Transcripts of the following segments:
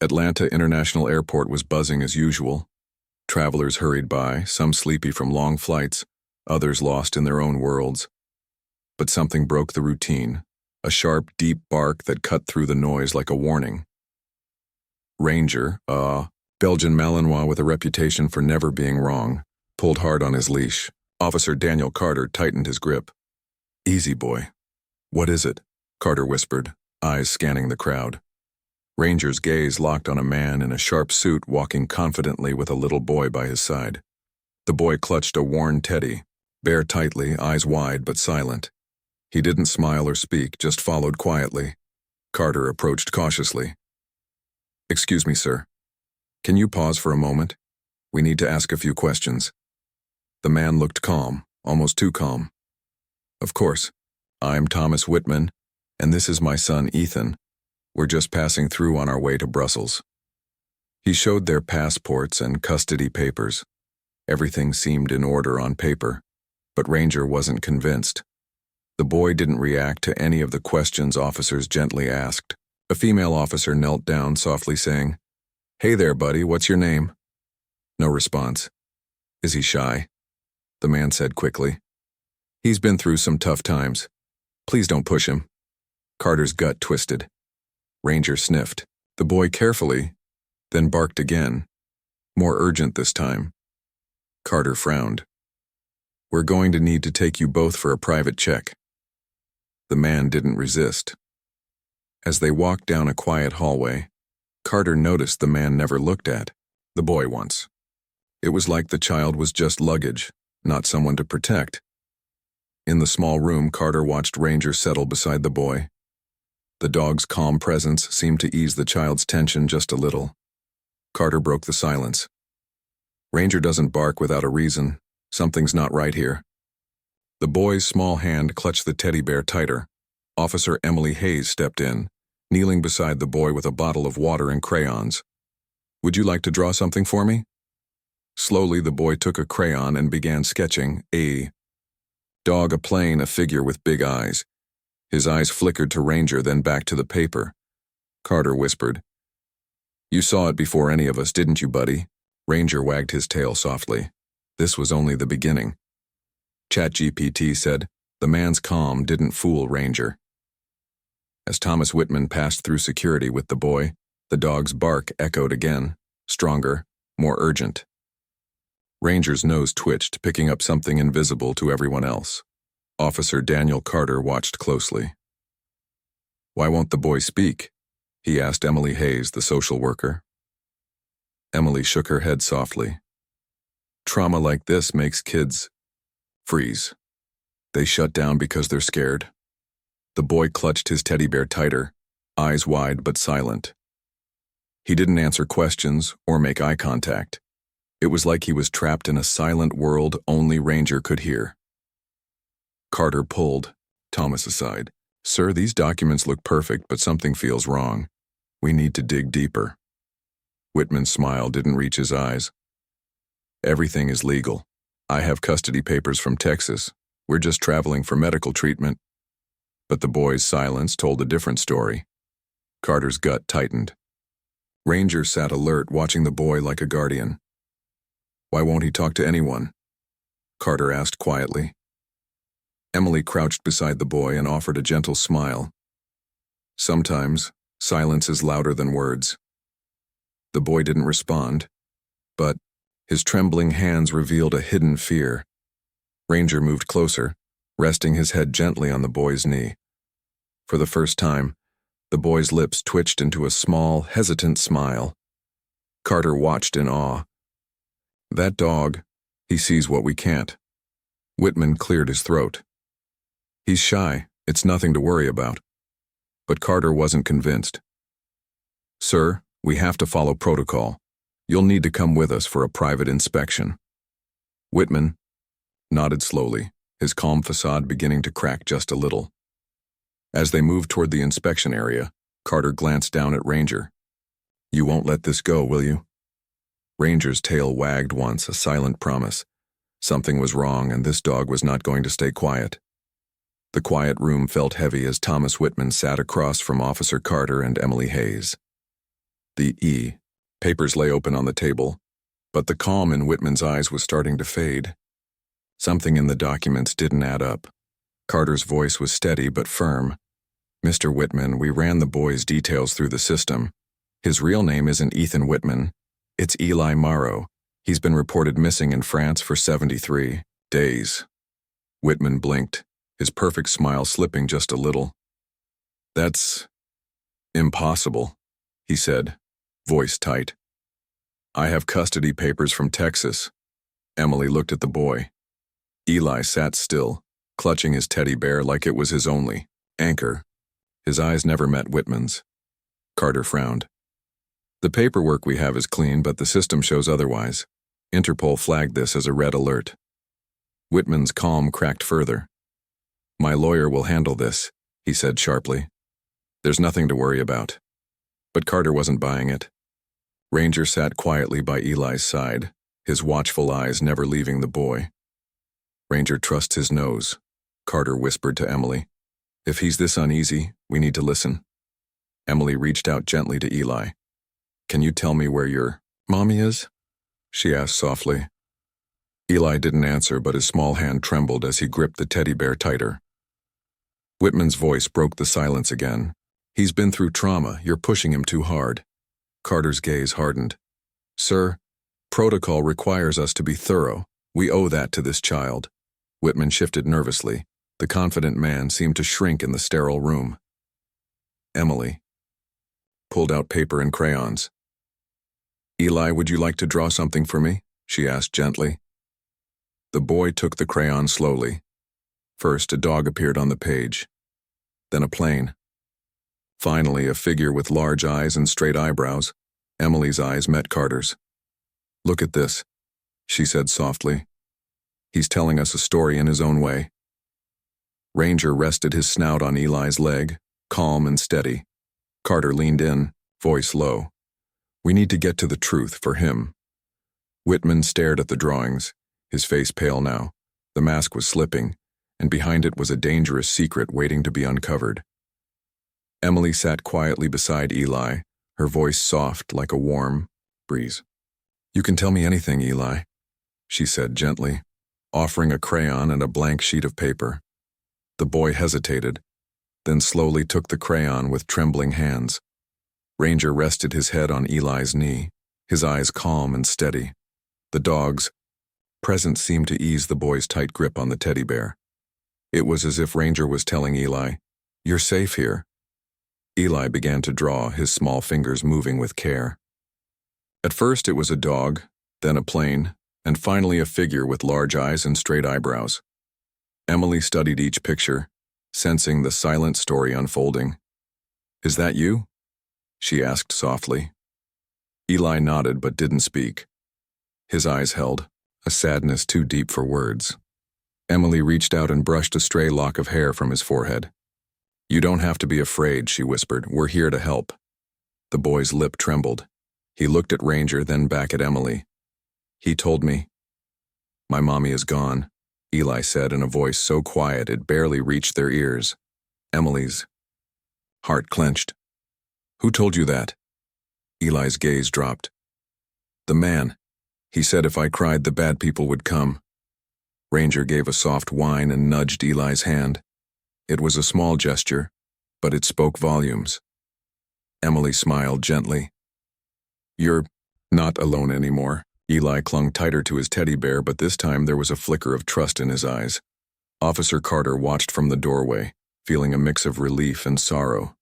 Atlanta International Airport was buzzing as usual. Travelers hurried by, some sleepy from long flights, others lost in their own worlds. But something broke the routine, a sharp, deep bark that cut through the noise like a warning. Ranger, a Belgian Malinois with a reputation for never being wrong, pulled hard on his leash. Officer Daniel Carter tightened his grip. "Easy, boy." "What is it?" Carter whispered, eyes scanning the crowd. Ranger's gaze locked on a man in a sharp suit walking confidently with a little boy by his side. The boy clutched a worn teddy, bare tightly, eyes wide but silent. He didn't smile or speak, just followed quietly. Carter approached cautiously. "Excuse me, sir. Can you pause for a moment? We need to ask a few questions." The man looked calm, almost too calm. "Of course. I'm Thomas Whitman, and this is my son Ethan. We're just passing through on our way to Brussels." He showed their passports and custody papers. Everything seemed in order on paper, but Ranger wasn't convinced. The boy didn't react to any of the questions officers gently asked. A female officer knelt down, softly saying, "Hey there, buddy, what's your name?" No response. "Is he shy?" The man said quickly. "He's been through some tough times. Please don't push him." Carter's gut twisted. Ranger sniffed the boy carefully, then barked again, more urgent this time. Carter frowned. "We're going to need to take you both for a private check." The man didn't resist. As they walked down a quiet hallway, Carter noticed the man never looked at the boy once. It was like the child was just luggage, not someone to protect. In the small room, Carter watched Ranger settle beside the boy. The dog's calm presence seemed to ease the child's tension just a little. Carter broke the silence. "Ranger doesn't bark without a reason. Something's not right here." The boy's small hand clutched the teddy bear tighter. Officer Emily Hayes stepped in, kneeling beside the boy with a bottle of water and crayons. "Would you like to draw something for me?" Slowly, the boy took a crayon and began sketching a dog, a plane, a figure with big eyes. His eyes flickered to Ranger, then back to the paper. Carter whispered, "You saw it before any of us, didn't you, buddy?" Ranger wagged his tail softly. This was only the beginning. ChatGPT said, the man's calm didn't fool Ranger. As Thomas Whitman passed through security with the boy, the dog's bark echoed again, stronger, more urgent. Ranger's nose twitched, picking up something invisible to everyone else. Officer Daniel Carter watched closely. "Why won't the boy speak?" he asked Emily Hayes, the social worker. Emily shook her head softly. "Trauma like this makes kids freeze. They shut down because they're scared." The boy clutched his teddy bear tighter, eyes wide but silent. He didn't answer questions or make eye contact. It was like he was trapped in a silent world only Ranger could hear. Carter pulled Thomas aside. "Sir, these documents look perfect, but something feels wrong. We need to dig deeper." Whitman's smile didn't reach his eyes. "Everything is legal. I have custody papers from Texas. We're just traveling for medical treatment." But the boy's silence told a different story. Carter's gut tightened. Ranger sat alert, watching the boy like a guardian. "Why won't he talk to anyone?" Carter asked quietly. Emily crouched beside the boy and offered a gentle smile. "Sometimes, silence is louder than words." The boy didn't respond, but his trembling hands revealed a hidden fear. Ranger moved closer, resting his head gently on the boy's knee. For the first time, the boy's lips twitched into a small, hesitant smile. Carter watched in awe. "That dog, he sees what we can't." Whitman cleared his throat. "He's shy. It's nothing to worry about." But Carter wasn't convinced. "Sir, we have to follow protocol. You'll need to come with us for a private inspection." Whitman nodded slowly, his calm facade beginning to crack just a little. As they moved toward the inspection area, Carter glanced down at Ranger. "You won't let this go, will you?" Ranger's tail wagged once, a silent promise. Something was wrong, and this dog was not going to stay quiet. The quiet room felt heavy as Thomas Whitman sat across from Officer Carter and Emily Hayes. The E. Papers lay open on the table, but the calm in Whitman's eyes was starting to fade. Something in the documents didn't add up. Carter's voice was steady but firm. "Mr. Whitman, we ran the boy's details through the system. His real name isn't Ethan Whitman. It's Eli Morrow. He's been reported missing in France for 73 days." Whitman blinked, his perfect smile slipping just a little. "That's impossible," he said, voice tight. "I have custody papers from Texas." Emily looked at the boy. Eli sat still, clutching his teddy bear like it was his only anchor. His eyes never met Whitman's. Carter frowned. "The paperwork we have is clean, but the system shows otherwise. Interpol flagged this as a red alert." Whitman's calm cracked further. "My lawyer will handle this," he said sharply. "There's nothing to worry about." But Carter wasn't buying it. Ranger sat quietly by Eli's side, his watchful eyes never leaving the boy. "Ranger trusts his nose," Carter whispered to Emily. "If he's this uneasy, we need to listen." Emily reached out gently to Eli. "Can you tell me where your mommy is?" she asked softly. Eli didn't answer, but his small hand trembled as he gripped the teddy bear tighter. Whitman's voice broke the silence again. "He's been through trauma. You're pushing him too hard." Carter's gaze hardened. "Sir, protocol requires us to be thorough. We owe that to this child." Whitman shifted nervously. The confident man seemed to shrink in the sterile room. Emily pulled out paper and crayons. "Eli, would you like to draw something for me?" she asked gently. The boy took the crayon slowly. First, a dog appeared on the page. Then a plane. Finally, a figure with large eyes and straight eyebrows. Emily's eyes met Carter's. "Look at this," she said softly. "He's telling us a story in his own way." Ranger rested his snout on Eli's leg, calm and steady. Carter leaned in, voice low. "We need to get to the truth for him." Whitman stared at the drawings, his face pale now. The mask was slipping, and behind it was a dangerous secret waiting to be uncovered. Emily sat quietly beside Eli, her voice soft like a warm breeze. "You can tell me anything, Eli," she said gently, offering a crayon and a blank sheet of paper. The boy hesitated, then slowly took the crayon with trembling hands. Ranger rested his head on Eli's knee, his eyes calm and steady. The dog's presence seemed to ease the boy's tight grip on the teddy bear. It was as if Ranger was telling Eli, "You're safe here." Eli began to draw, his small fingers moving with care. At first it was a dog, then a plane, and finally a figure with large eyes and straight eyebrows. Emily studied each picture, sensing the silent story unfolding. "Is that you?" she asked softly. Eli nodded but didn't speak. His eyes held, a sadness too deep for words. Emily reached out and brushed a stray lock of hair from his forehead. "You don't have to be afraid," she whispered. "We're here to help." The boy's lip trembled. He looked at Ranger, then back at Emily. "He told me." "My mommy is gone," Eli said in a voice so quiet it barely reached their ears. Emily's heart clenched. "Who told you that?" Eli's gaze dropped. "The man. He said if I cried, the bad people would come." Ranger gave a soft whine and nudged Eli's hand. It was a small gesture, but it spoke volumes. Emily smiled gently. "You're not alone anymore." Eli clung tighter to his teddy bear, but this time there was a flicker of trust in his eyes. Officer Carter watched from the doorway, feeling a mix of relief and sorrow.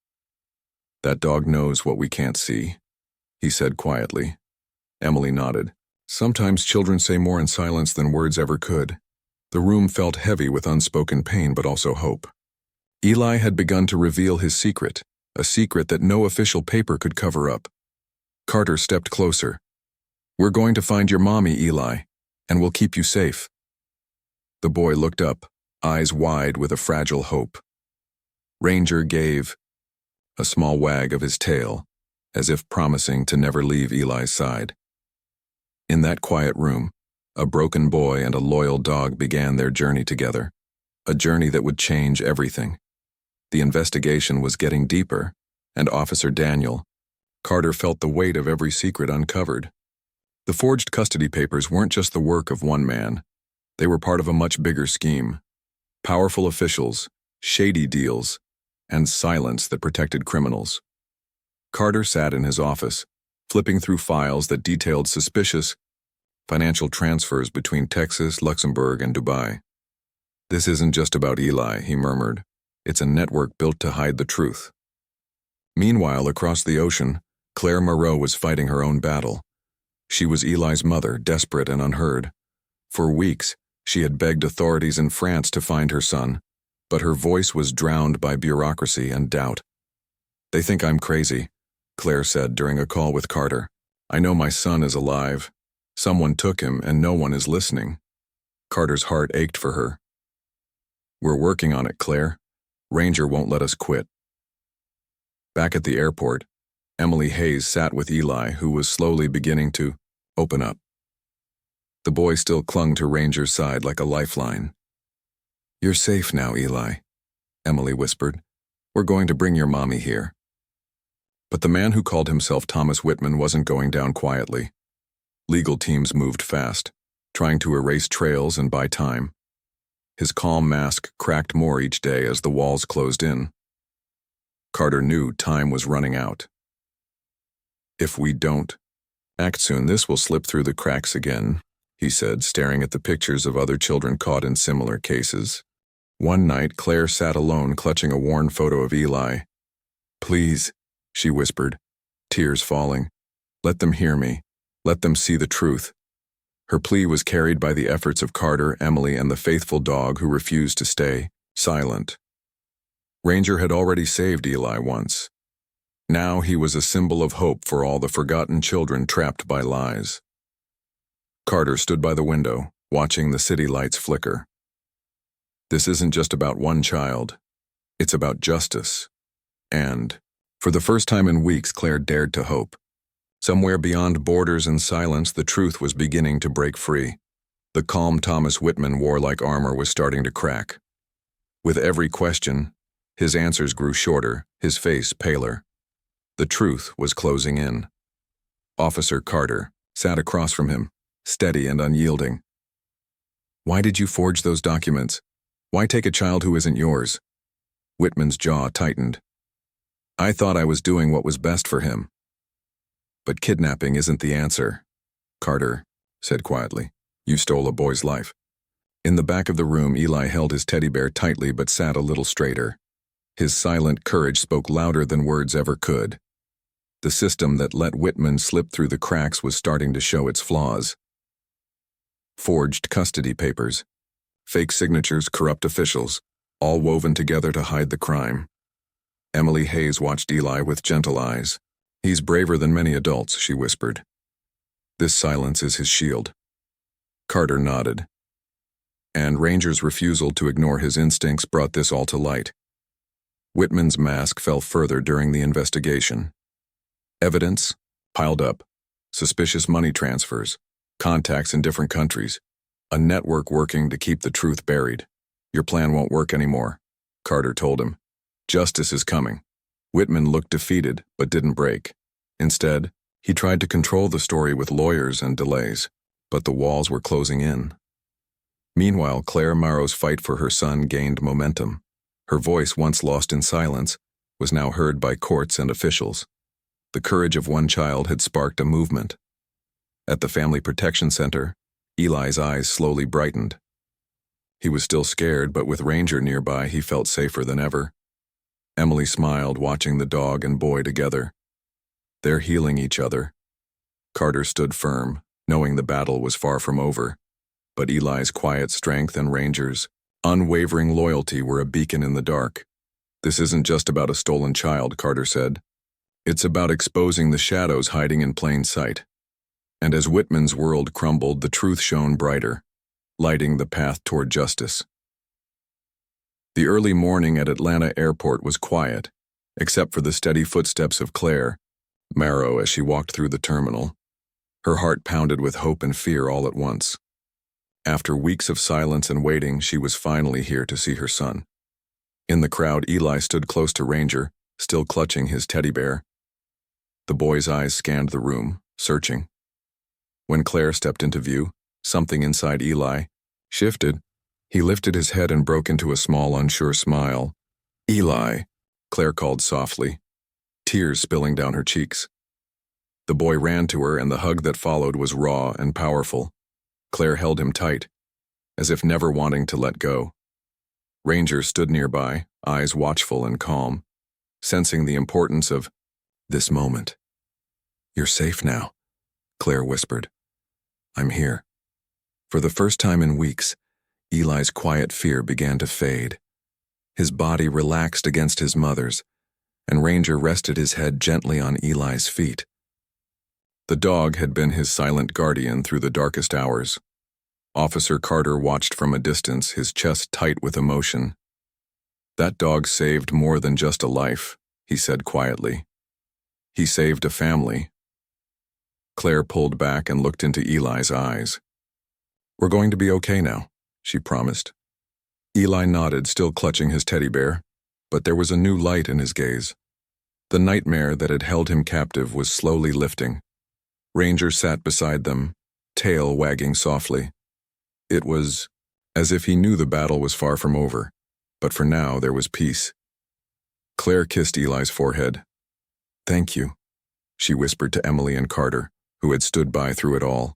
"That dog knows what we can't see," he said quietly. Emily nodded. Sometimes children say more in silence than words ever could. The room felt heavy with unspoken pain but also hope. Eli had begun to reveal his secret, a secret that no official paper could cover up. Carter stepped closer. "We're going to find your mommy, Eli, and we'll keep you safe." The boy looked up, eyes wide with a fragile hope. Ranger gave a small wag of his tail, as if promising to never leave Eli's side. In that quiet room, a broken boy and a loyal dog began their journey together, a journey that would change everything. The investigation was getting deeper, and Officer Daniel, Carter felt the weight of every secret uncovered. The forged custody papers weren't just the work of one man. They were part of a much bigger scheme. Powerful officials, shady deals, and silence that protected criminals. Carter sat in his office, flipping through files that detailed suspicious financial transfers between Texas, Luxembourg, and Dubai. "This isn't just about Eli," he murmured. "It's a network built to hide the truth." Meanwhile, across the ocean, Claire Moreau was fighting her own battle. She was Eli's mother, desperate and unheard. For weeks, she had begged authorities in France to find her son, but her voice was drowned by bureaucracy and doubt. "They think I'm crazy," Claire said during a call with Carter. "I know my son is alive. Someone took him and no one is listening." Carter's heart ached for her. "We're working on it, Claire. Ranger won't let us quit." Back at the airport, Emily Hayes sat with Eli, who was slowly beginning to open up. The boy still clung to Ranger's side like a lifeline. "You're safe now, Eli," Emily whispered. "We're going to bring your mommy here." But the man who called himself Thomas Whitman wasn't going down quietly. Legal teams moved fast, trying to erase trails and buy time. His calm mask cracked more each day as the walls closed in. Carter knew time was running out. "If we don't act soon, this will slip through the cracks again," he said, staring at the pictures of other children caught in similar cases. One night, Claire sat alone, clutching a worn photo of Eli. "Please," she whispered, tears falling. "Let them hear me. Let them see the truth." Her plea was carried by the efforts of Carter, Emily, and the faithful dog who refused to stay silent. Ranger had already saved Eli once. Now he was a symbol of hope for all the forgotten children trapped by lies. Carter stood by the window, watching the city lights flicker. This isn't just about one child. It's about justice. And, for the first time in weeks, Claire dared to hope. Somewhere beyond borders and silence, the truth was beginning to break free. The calm Thomas Whitman warlike armor was starting to crack. With every question, his answers grew shorter, his face paler. The truth was closing in. Officer Carter sat across from him, steady and unyielding. "Why did you forge those documents? Why take a child who isn't yours?" Whitman's jaw tightened. "I thought I was doing what was best for him." "But kidnapping isn't the answer," Carter said quietly. "You stole a boy's life." In the back of the room, Eli held his teddy bear tightly but sat a little straighter. His silent courage spoke louder than words ever could. The system that let Whitman slip through the cracks was starting to show its flaws. Forged custody papers, fake signatures, corrupt officials, all woven together to hide the crime. Emily Hayes watched Eli with gentle eyes. "He's braver than many adults," she whispered. "This silence is his shield." Carter nodded. And Ranger's refusal to ignore his instincts brought this all to light. Whitman's mask fell further during the investigation. Evidence piled up. Suspicious money transfers, contacts in different countries, a network working to keep the truth buried. "Your plan won't work anymore," Carter told him. "Justice is coming." Whitman looked defeated, but didn't break. Instead, he tried to control the story with lawyers and delays, but the walls were closing in. Meanwhile, Claire Moreau's fight for her son gained momentum. Her voice, once lost in silence, was now heard by courts and officials. The courage of one child had sparked a movement. At the Family Protection Center, Eli's eyes slowly brightened. He was still scared, but with Ranger nearby, he felt safer than ever. Emily smiled, watching the dog and boy together. They're healing each other. Carter stood firm, knowing the battle was far from over. But Eli's quiet strength and Ranger's unwavering loyalty were a beacon in the dark. "This isn't just about a stolen child," Carter said. "It's about exposing the shadows hiding in plain sight." And as Whitman's world crumbled, the truth shone brighter, lighting the path toward justice. The early morning at Atlanta Airport was quiet, except for the steady footsteps of Claire Moreau as she walked through the terminal. Her heart pounded with hope and fear all at once. After weeks of silence and waiting, she was finally here to see her son. In the crowd, Eli stood close to Ranger, still clutching his teddy bear. The boy's eyes scanned the room, searching. When Claire stepped into view, something inside Eli shifted. He lifted his head and broke into a small, unsure smile. "Eli," Claire called softly, tears spilling down her cheeks. The boy ran to her, and the hug that followed was raw and powerful. Claire held him tight, as if never wanting to let go. Ranger stood nearby, eyes watchful and calm, sensing the importance of this moment. "You're safe now," Claire whispered. "I'm here." For the first time in weeks, Eli's quiet fear began to fade. His body relaxed against his mother's, and Ranger rested his head gently on Eli's feet. The dog had been his silent guardian through the darkest hours. Officer Carter watched from a distance, his chest tight with emotion. "That dog saved more than just a life," he said quietly. "He saved a family." Claire pulled back and looked into Eli's eyes. "We're going to be okay now," she promised. Eli nodded, still clutching his teddy bear, but there was a new light in his gaze. The nightmare that had held him captive was slowly lifting. Ranger sat beside them, tail wagging softly. It was as if he knew the battle was far from over, but for now there was peace. Claire kissed Eli's forehead. "Thank you," she whispered to Emily and Carter, who had stood by through it all.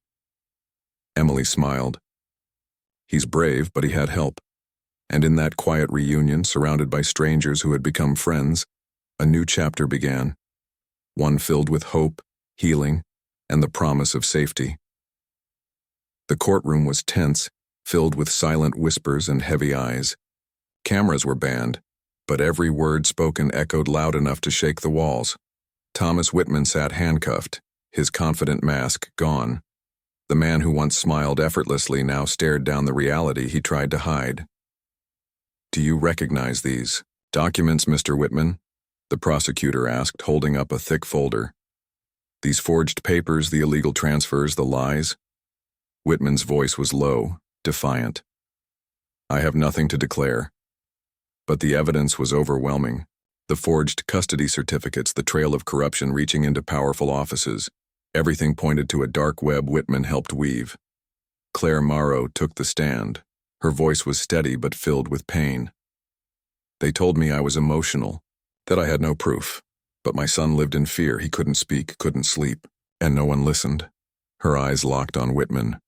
Emily smiled. He's brave, but he had help. And in that quiet reunion, surrounded by strangers who had become friends, a new chapter began. One filled with hope, healing, and the promise of safety. The courtroom was tense, filled with silent whispers and heavy eyes. Cameras were banned, but every word spoken echoed loud enough to shake the walls. Thomas Whitman sat handcuffed, his confident mask gone. The man who once smiled effortlessly now stared down the reality he tried to hide. "Do you recognize these documents, Mr. Whitman?" the prosecutor asked, holding up a thick folder. "These forged papers, the illegal transfers, the lies?" Whitman's voice was low, defiant. "I have nothing to declare." But the evidence was overwhelming. The forged custody certificates, the trail of corruption reaching into powerful offices. Everything pointed to a dark web Whitman helped weave. Claire Morrow took the stand. Her voice was steady but filled with pain. "They told me I was emotional, that I had no proof. But my son lived in fear. He couldn't speak, couldn't sleep, and no one listened." Her eyes locked on Whitman.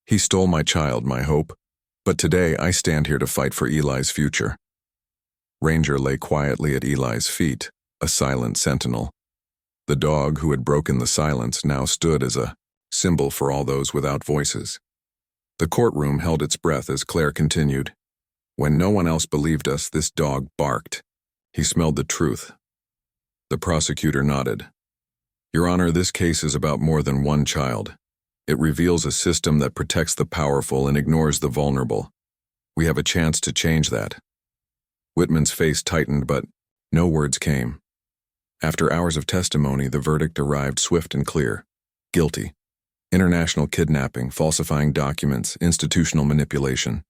"He stole my child, my hope. But today I stand here to fight for Eli's future." Ranger lay quietly at Eli's feet, a silent sentinel. The dog who had broken the silence now stood as a symbol for all those without voices. The courtroom held its breath as Claire continued. "When no one else believed us, this dog barked. He smelled the truth." The prosecutor nodded. "Your Honor, this case is about more than one child. It reveals a system that protects the powerful and ignores the vulnerable. We have a chance to change that." Whitman's face tightened, but no words came. After hours of testimony, the verdict arrived swift and clear. Guilty. International kidnapping, falsifying documents, institutional manipulation.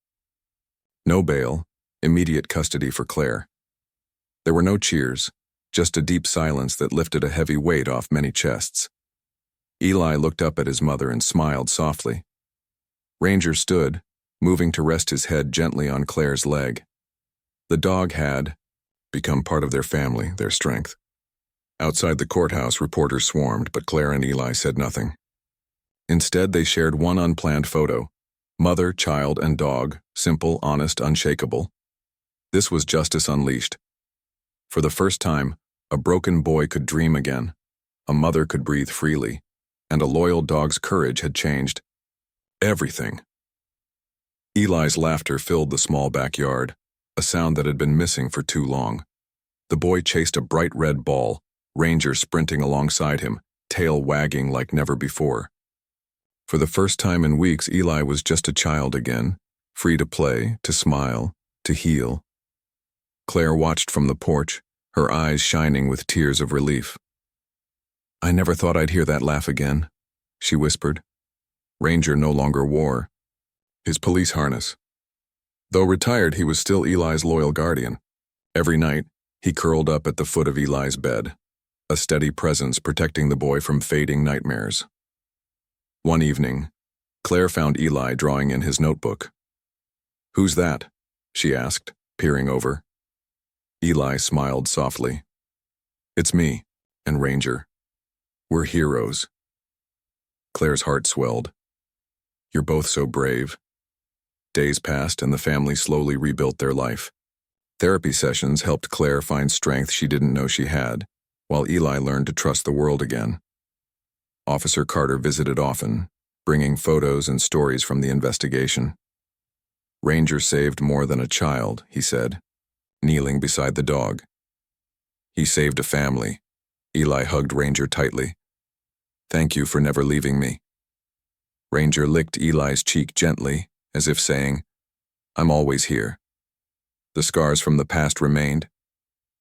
No bail, immediate custody for Claire. There were no cheers, just a deep silence that lifted a heavy weight off many chests. Eli looked up at his mother and smiled softly. Ranger stood, moving to rest his head gently on Claire's leg. The dog had become part of their family, their strength. Outside the courthouse, reporters swarmed, but Claire and Eli said nothing. Instead, they shared one unplanned photo. Mother, child, and dog, simple, honest, unshakable. This was justice unleashed. For the first time, a broken boy could dream again. A mother could breathe freely. And a loyal dog's courage had changed everything. Eli's laughter filled the small backyard, a sound that had been missing for too long. The boy chased a bright red ball, Ranger sprinting alongside him, tail wagging like never before. For the first time in weeks, Eli was just a child again, free to play, to smile, to heal. Claire watched from the porch, her eyes shining with tears of relief. "I never thought I'd hear that laugh again," she whispered. Ranger no longer wore his police harness. Though retired, he was still Eli's loyal guardian. Every night, he curled up at the foot of Eli's bed, a steady presence protecting the boy from fading nightmares. One evening, Claire found Eli drawing in his notebook. "Who's that?" she asked, peering over. Eli smiled softly. "It's me and Ranger. We're heroes." Claire's heart swelled. "You're both so brave." Days passed and the family slowly rebuilt their life. Therapy sessions helped Claire find strength she didn't know she had, while Eli learned to trust the world again. Officer Carter visited often, bringing photos and stories from the investigation. "Ranger saved more than a child," he said, kneeling beside the dog. "He saved a family." Eli hugged Ranger tightly. "Thank you for never leaving me." Ranger licked Eli's cheek gently, as if saying, "I'm always here." The scars from the past remained,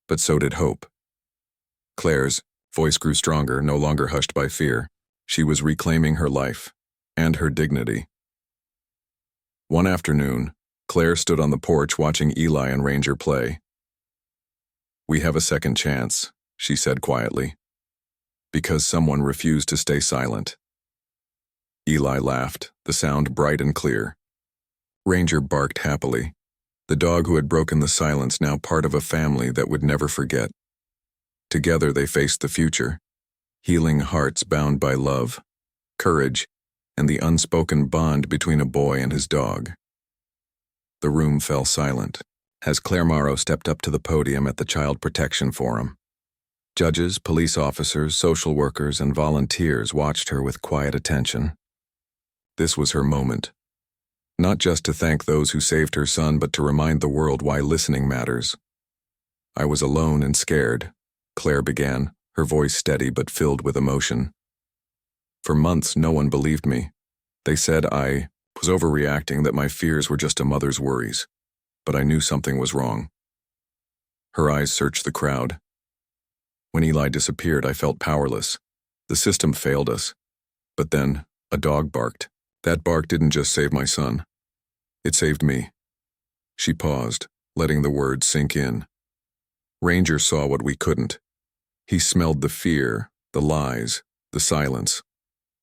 but so did hope. Claire's voice grew stronger, no longer hushed by fear. She was reclaiming her life and her dignity. One afternoon, Claire stood on the porch watching Eli and Ranger play. "We have a second chance," she said quietly, "because someone refused to stay silent." Eli laughed, the sound bright and clear. Ranger barked happily, the dog who had broken the silence now part of a family that would never forget. Together they faced the future, healing hearts bound by love, courage, and the unspoken bond between a boy and his dog. The room fell silent as Claire Morrow stepped up to the podium at the Child Protection Forum. Judges, police officers, social workers, and volunteers watched her with quiet attention. This was her moment. Not just to thank those who saved her son, but to remind the world why listening matters. "I was alone and scared," Claire began, her voice steady but filled with emotion. "For months, no one believed me. They said I was overreacting, that my fears were just a mother's worries. But I knew something was wrong." Her eyes searched the crowd. "When Eli disappeared, I felt powerless. The system failed us. But then, a dog barked. That bark didn't just save my son. It saved me." She paused, letting the words sink in. Ranger saw what we couldn't. He smelled the fear, the lies, the silence.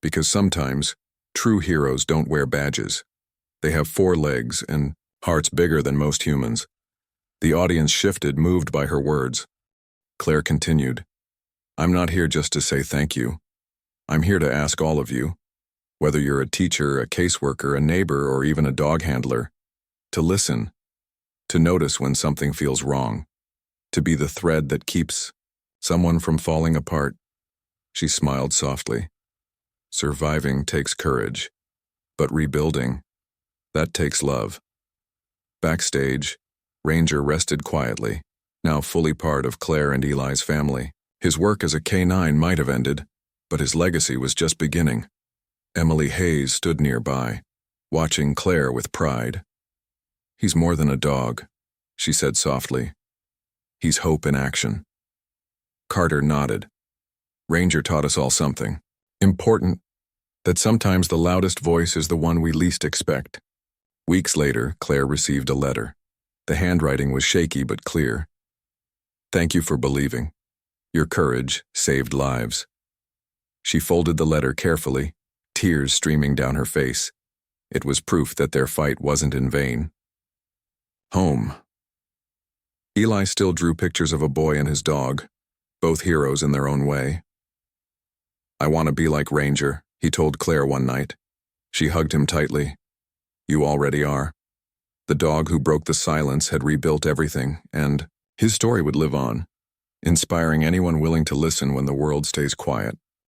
Because sometimes, true heroes don't wear badges. They have 4 legs and hearts bigger than most humans. The audience shifted, moved by her words. Claire continued, "I'm not here just to say thank you. I'm here to ask all of you, whether you're a teacher, a caseworker, a neighbor, or even a dog handler, to listen, to notice when something feels wrong, to be the thread that keeps someone from falling apart." She smiled softly. "Surviving takes courage, but rebuilding, that takes love." Backstage, Ranger rested quietly, now fully part of Claire and Eli's family. His work as a K9 might have ended, but his legacy was just beginning. Emily Hayes stood nearby, watching Claire with pride. "He's more than a dog," she said softly. "He's hope in action." Carter nodded. "Ranger taught us all something important, that sometimes the loudest voice is the one we least expect." Weeks later, Claire received a letter. The handwriting was shaky but clear. "Thank you for believing. Your courage saved lives." She folded the letter carefully, tears streaming down her face. It was proof that their fight wasn't in vain. Home. Eli still drew pictures of a boy and his dog, both heroes in their own way. "I want to be like Ranger," he told Claire one night. She hugged him tightly. "You already are." The dog who broke the silence had rebuilt everything, and his story would live on, inspiring anyone willing to listen when the world stays quiet.